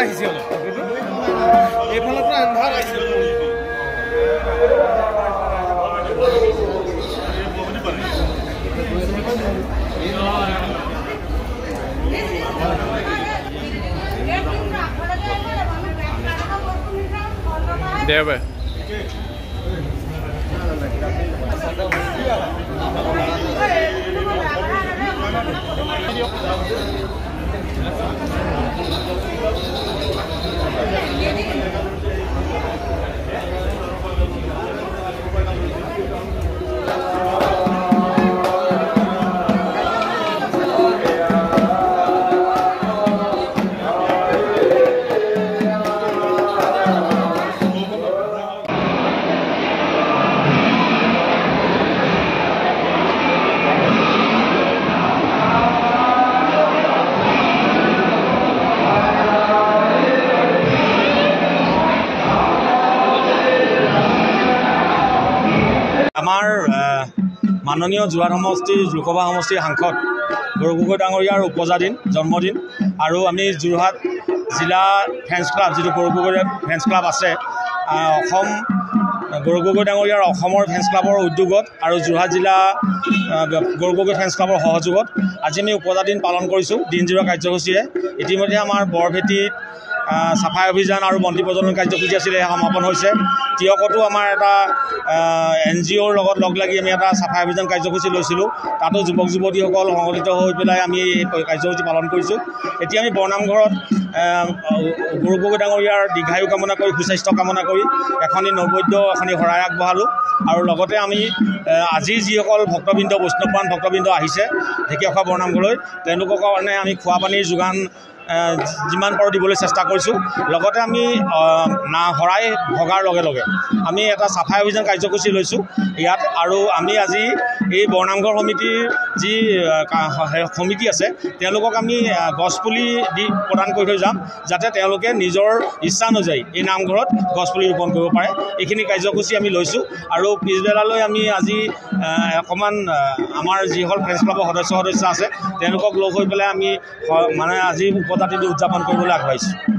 আহিছে অলপ এইফালৰ পৰা আন্ধাৰ আহিছে দেবে আমাৰ মাননীয় যোৰহাট সমষ্টিৰ লোকসভা সমষ্টিৰ সাংসদ গৌৰৱ গগৈ ডাঙৰীয়াৰ উপজাদিন জন্মদিন আৰু আমি যোৰহাট জিলা ফেন্স ক্লাব যিটো গৌৰৱ গগৈ ফেন্স ক্লাব আছে অসম গৌৰৱ গগৈ ডাঙৰীয়াৰ অসমৰ ফেন্স ক্লাবৰ উদ্যোগত আৰু যোৰহাট জিলা গৌৰৱ গগৈ ফেন্স ক্লাবৰ সহযোগত আজি আমি উপজাদিন পালন কৰিছোঁ দিনজোৰা কাৰ্যসূচীৰে ইতিমধ্যে আমাৰ বৰভেটিত চাফাই অভিযান আৰু মন্ত্ৰী প্ৰজনন কাৰ্যসূচী আছিলে সমাপন হৈছে তিয়কতো আমাৰ এটা NGOৰ লগত লগ লাগি আমি এটা চাফাই অভিযান কাৰ্যসূচী লৈছিলোঁ তাতো যুৱক যুৱতীসকল সংগঠিত হৈ পেলাই আমি এই কাৰ্যসূচী পালন কৰিছোঁ এতিয়া আমি বৰনামঘৰত গৌৰৱ গগৈ ডাঙৰীয়াৰ দীৰ্ঘায়ু কামনা কৰি সুস্বাস্থ্য কামনা কৰি এখনি নৈবদ্য এখনি শৰাই আগবঢ়ালোঁ আৰু লগতে আমি আজি যিসকল ভক্তবৃন্দ বৈষ্ণৱবান ভক্তবৃন্দ আহিছে ঢেকীয়াখোৱা বৰনামঘৰলৈ তেওঁলোকৰ কাৰণে আমি খোৱা পানীৰ যোগান যিমান পাৰোঁ দিবলৈ চেষ্টা কৰিছোঁ লগতে আমি শৰাই ভগাৰ লগে লগে আমি এটা চাফাই অভিযান কাৰ্যসূচী লৈছোঁ ইয়াত আৰু আমি আজি এই বৰনামঘৰ সমিতিৰ যি সমিতি আছে তেওঁলোকক আমি গছপুলি দি প্ৰদান কৰি থৈ যাম যাতে তেওঁলোকে নিজৰ ইচ্ছা অনুযায়ী এই নামঘৰত গছপুলি ৰোপণ কৰিব পাৰে এইখিনি কাৰ্যসূচী আমি লৈছোঁ আৰু পিছবেলালৈ আমি আজি অকণমান আমাৰ যিসকল ফ্ৰেন্স ক্লাবৰ সদস্য আছে তেওঁলোকক লগ হৈ পেলাই আমি মানে আজি উপজাতিটো উদযাপন কৰিবলৈ আগবাঢ়িছোঁ